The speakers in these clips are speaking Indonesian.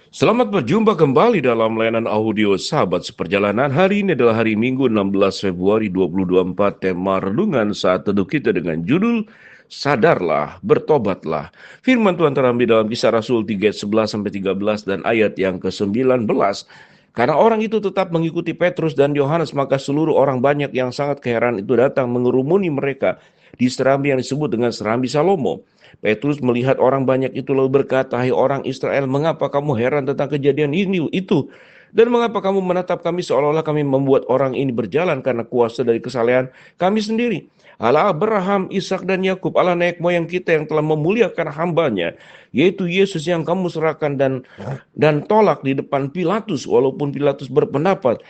Selamat berjumpa kembali dalam layanan audio Sahabat Seperjalanan. Hari ini adalah hari Minggu 16 Februari 2024. Tema renungan saat teduh kita dengan judul Sadarlah, Bertobatlah. Firman Tuhan terambil dalam Kisah Rasul 3 ayat 11-13 dan ayat yang ke-19. Karena orang itu tetap mengikuti Petrus dan Yohanes, maka seluruh orang banyak yang sangat keheranan itu datang mengerumuni mereka di serambi yang disebut dengan serambi Salomo. Petrus melihat orang banyak itu lalu berkata, "Hai orang Israel, mengapa kamu heran tentang kejadian ini itu? Dan mengapa kamu menatap kami seolah-olah kami membuat orang ini berjalan karena kuasa dari kesalehan kami sendiri? Allah Abraham, Ishak dan Yakub, Allah nenek moyang kita yang telah memuliakan hambanya, yaitu Yesus yang kamu serahkan dan tolak di depan Pilatus, walaupun Pilatus berpendapat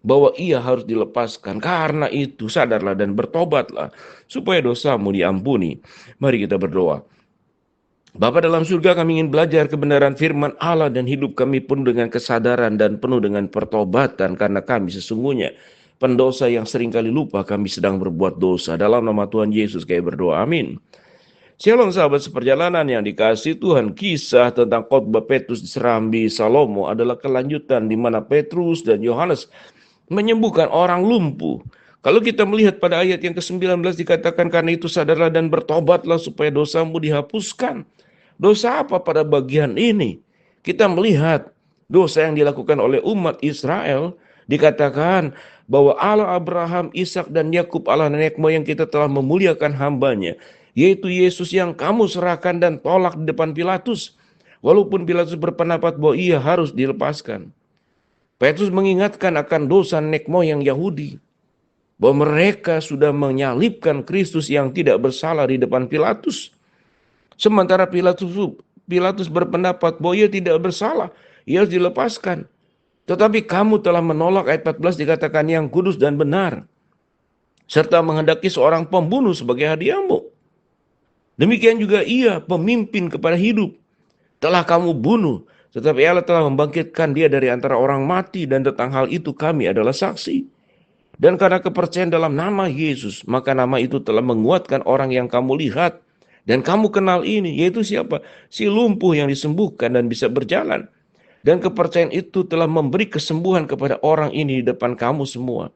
bahwa ia harus dilepaskan. Karena itu sadarlah dan bertobatlah supaya dosamu diampuni." Mari kita berdoa. Bapa dalam surga, kami ingin belajar kebenaran firman Allah dan hidup kami pun dengan kesadaran dan penuh dengan pertobatan, karena kami sesungguhnya pendosa yang seringkali lupa kami sedang berbuat dosa. Dalam nama Tuhan Yesus kami berdoa, amin. Shalom sahabat seperjalanan yang dikasihi Tuhan. Kisah tentang khotbah Petrus di serambi Salomo adalah kelanjutan di mana Petrus dan Yohanes menyembuhkan orang lumpuh. Kalau kita melihat pada ayat yang ke-19 dikatakan, karena itu sadarlah dan bertobatlah supaya dosamu dihapuskan. Dosa apa pada bagian ini? Kita melihat dosa yang dilakukan oleh umat Israel, dikatakan bahwa Allah Abraham, Ishak dan Yakub, Allah nenek moyang kita telah memuliakan hambanya, yaitu Yesus yang kamu serahkan dan tolak di depan Pilatus, walaupun Pilatus berpendapat bahwa ia harus dilepaskan. Petrus mengingatkan akan dosa nenek moyang Yahudi, bahwa mereka sudah menyalibkan Kristus yang tidak bersalah di depan Pilatus. Sementara Pilatus berpendapat bahwa ia tidak bersalah, ia harus dilepaskan. Tetapi kamu telah menolak, ayat 14 dikatakan, yang kudus dan benar, serta menghendaki seorang pembunuh sebagai hadiahmu. Demikian juga ia, pemimpin kepada hidup, telah kamu bunuh, tetapi Allah telah membangkitkan dia dari antara orang mati, dan tentang hal itu kami adalah saksi. Dan karena kepercayaan dalam nama Yesus, maka nama itu telah menguatkan orang yang kamu lihat dan kamu kenal ini, yaitu siapa? Si lumpuh yang disembuhkan dan bisa berjalan. Dan kepercayaan itu telah memberi kesembuhan kepada orang ini di depan kamu semua.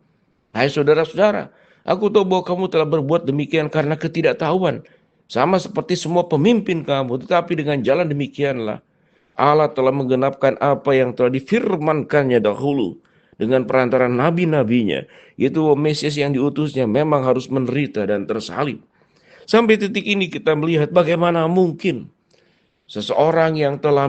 Hai saudara-saudara, aku tahu bahwa kamu telah berbuat demikian karena ketidaktahuan, sama seperti semua pemimpin kamu. Tetapi dengan jalan demikianlah Allah telah menggenapkan apa yang telah difirmankannya dahulu dengan perantara nabi-nabinya, yaitu Mesias yang diutusnya memang harus menderita dan tersalib. Sampai titik ini kita melihat bagaimana mungkin seseorang yang telah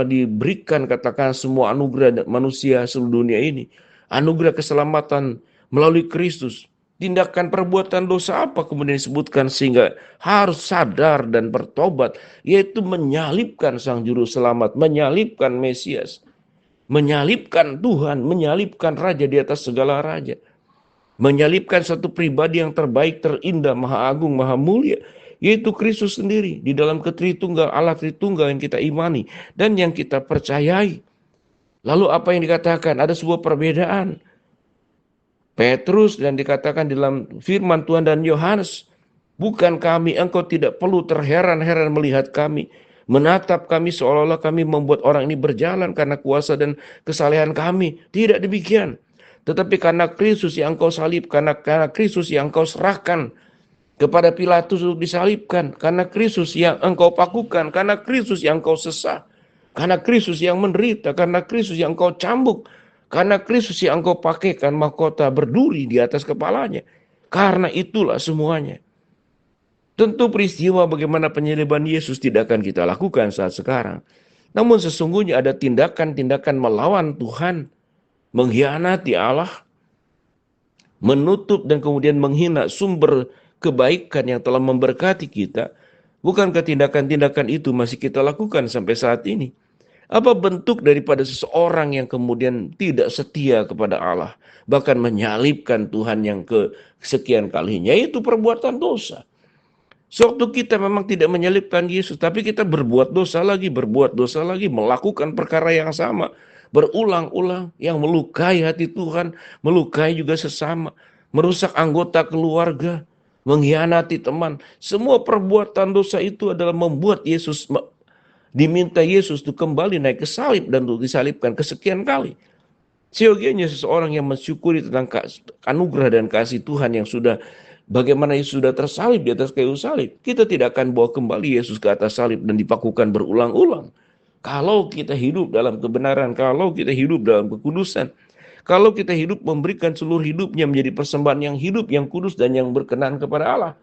diberikan katakan semua anugerah manusia seluruh dunia ini, anugerah keselamatan melalui Kristus, tindakan perbuatan dosa apa kemudian disebutkan sehingga harus sadar dan bertobat, yaitu menyalibkan Sang Juru Selamat, menyalibkan Mesias, menyalibkan Tuhan, menyalibkan Raja di atas segala raja, menyalibkan satu pribadi yang terbaik, terindah, maha agung, maha mulia, yaitu Kristus sendiri di dalam ketritunggal Allah Tritunggal yang kita imani dan yang kita percayai. Lalu apa yang dikatakan? Ada sebuah perbedaan. Petrus dan dikatakan dalam firman Tuhan dan Yohanes, bukan kami, engkau tidak perlu terheran-heran melihat kami, menatap kami seolah-olah kami membuat orang ini berjalan karena kuasa dan kesalehan kami. Tidak demikian. Tetapi karena Kristus yang engkau salib, karena Kristus yang engkau serahkan kepada Pilatus untuk disalibkan, karena Kristus yang engkau pakukan, karena Kristus yang engkau sesah, karena Kristus yang menderita, karena Kristus yang engkau cambuk, karena Kristus yang engkau pakaikan mahkota berduri di atas kepalanya. Karena itulah semuanya. Tentu peristiwa bagaimana penyaliban Yesus tidak akan kita lakukan saat sekarang. Namun sesungguhnya ada tindakan-tindakan melawan Tuhan, mengkhianati Allah, menutup dan kemudian menghina sumber kebaikan yang telah memberkati kita. Bukankah tindakan-tindakan itu masih kita lakukan sampai saat ini? Apa bentuk daripada seseorang yang kemudian tidak setia kepada Allah, bahkan menyalibkan Tuhan yang kesekian kalinya, yaitu perbuatan dosa. Sewaktu kita memang tidak menyalibkan Yesus, tapi kita berbuat dosa lagi, melakukan perkara yang sama, berulang-ulang, yang melukai hati Tuhan, melukai juga sesama, merusak anggota keluarga, mengkhianati teman. Semua perbuatan dosa itu adalah membuat Yesus Diminta Yesus untuk kembali naik ke salib dan untuk disalibkan kesekian kali. Seyogianya seseorang yang mensyukuri tentang anugerah dan kasih Tuhan yang sudah bagaimana Yesus sudah tersalib di atas kayu salib. Kita tidak akan bawa kembali Yesus ke atas salib dan dipakukan berulang-ulang. Kalau kita hidup dalam kebenaran, kalau kita hidup dalam kekudusan, kalau kita hidup memberikan seluruh hidupnya menjadi persembahan yang hidup, yang kudus dan yang berkenan kepada Allah.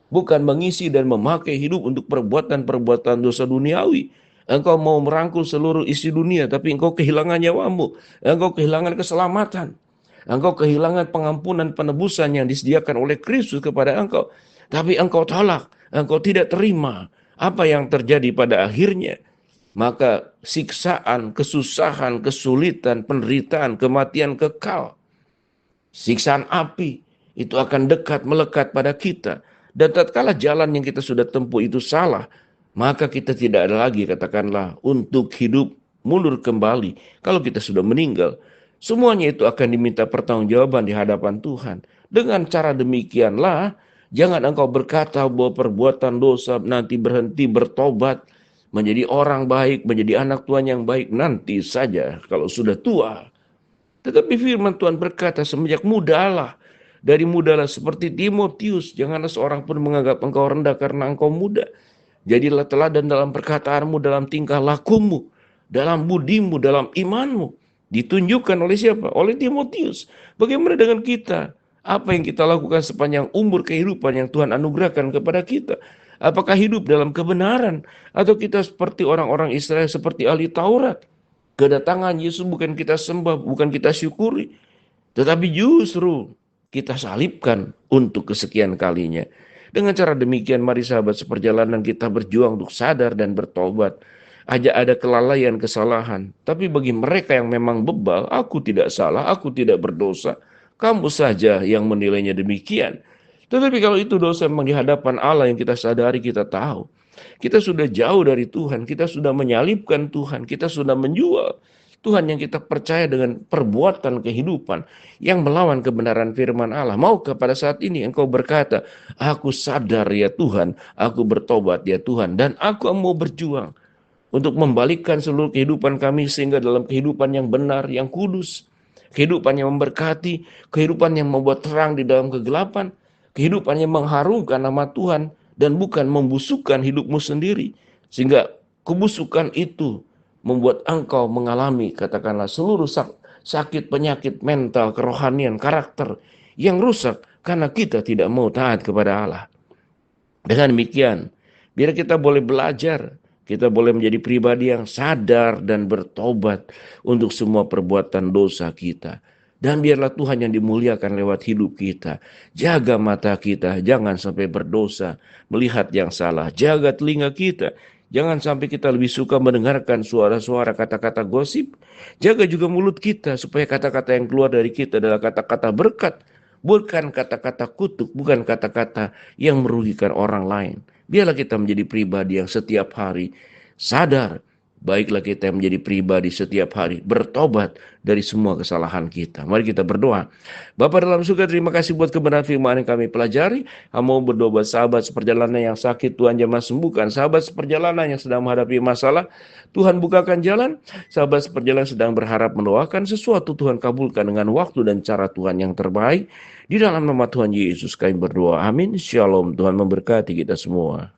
Bukan mengisi dan memakai hidup untuk perbuatan-perbuatan dosa duniawi. Engkau mau merangkul seluruh isi dunia, tapi engkau kehilangan nyawamu. Engkau kehilangan keselamatan. Engkau kehilangan pengampunan penebusan yang disediakan oleh Kristus kepada engkau. Tapi engkau tolak, engkau tidak terima apa yang terjadi pada akhirnya. Maka siksaan, kesusahan, kesulitan, penderitaan, kematian kekal, siksaan api, itu akan dekat melekat pada kita. Dan tatkala jalan yang kita sudah tempuh itu salah, maka kita tidak ada lagi, katakanlah, untuk hidup mundur kembali. Kalau kita sudah meninggal, semuanya itu akan diminta pertanggungjawaban di hadapan Tuhan. Dengan cara demikianlah, jangan engkau berkata bahwa perbuatan dosa nanti berhenti, bertobat, menjadi orang baik, menjadi anak Tuhan yang baik nanti saja kalau sudah tua. Tetapi firman Tuhan berkata, semenjak mudalah, dari mudalah seperti Timotius, janganlah seorang pun menganggap engkau rendah karena engkau muda. Jadilah teladan dalam perkataanmu, dalam tingkah lakumu, dalam budimu, dalam imanmu. Ditunjukkan oleh siapa? Oleh Timotius. Bagaimana dengan kita? Apa yang kita lakukan sepanjang umur kehidupan yang Tuhan anugerahkan kepada kita? Apakah hidup dalam kebenaran? Atau kita seperti orang-orang Israel, seperti ahli Taurat? Kedatangan Yesus bukan kita sembah, bukan kita syukuri, tetapi justru kita salibkan untuk kesekian kalinya. Dengan cara demikian, mari sahabat seperjalanan kita berjuang untuk sadar dan bertobat. Aja ada kelalaian, kesalahan. Tapi bagi mereka yang memang bebal, aku tidak salah, aku tidak berdosa. Kamu saja yang menilainya demikian. Tetapi kalau itu dosa memang di hadapan Allah yang kita sadari, kita tahu. Kita sudah jauh dari Tuhan, kita sudah menyalibkan Tuhan, kita sudah menjual Tuhan yang kita percaya dengan perbuatan kehidupan yang melawan kebenaran firman Allah. Maukah pada saat ini engkau berkata, aku sadar ya Tuhan, aku bertobat ya Tuhan, dan aku mau berjuang untuk membalikkan seluruh kehidupan kami sehingga dalam kehidupan yang benar, yang kudus, kehidupan yang memberkati, kehidupan yang membuat terang di dalam kegelapan, kehidupan yang mengharumkan nama Tuhan dan bukan membusukkan hidupmu sendiri. Sehingga kebusukan itu membuat engkau mengalami, katakanlah, seluruh sakit, penyakit mental, kerohanian, karakter yang rusak karena kita tidak mau taat kepada Allah. Dengan demikian, biar kita boleh belajar, kita boleh menjadi pribadi yang sadar dan bertobat untuk semua perbuatan dosa kita. Dan biarlah Tuhan yang dimuliakan lewat hidup kita. Jaga mata kita, jangan sampai berdosa, melihat yang salah. Jaga telinga kita, jangan sampai kita lebih suka mendengarkan suara-suara kata-kata gosip. Jaga juga mulut kita, supaya kata-kata yang keluar dari kita adalah kata-kata berkat. Bukan kata-kata kutuk, bukan kata-kata yang merugikan orang lain. Biarlah kita menjadi pribadi yang setiap hari sadar. Baiklah kita menjadi pribadi setiap hari bertobat dari semua kesalahan kita. Mari kita berdoa. Bapa dalam surga, terima kasih buat kebenaran firman yang kami pelajari. Kami mau berdoa buat sahabat seperjalanan yang sakit, Tuhan jamah sembuhkan. Sahabat seperjalanan yang sedang menghadapi masalah, Tuhan bukakan jalan. Sahabat seperjalanan sedang berharap mendoakan sesuatu, Tuhan kabulkan dengan waktu dan cara Tuhan yang terbaik. Di dalam nama Tuhan Yesus kami berdoa. Amin. Shalom. Tuhan memberkati kita semua.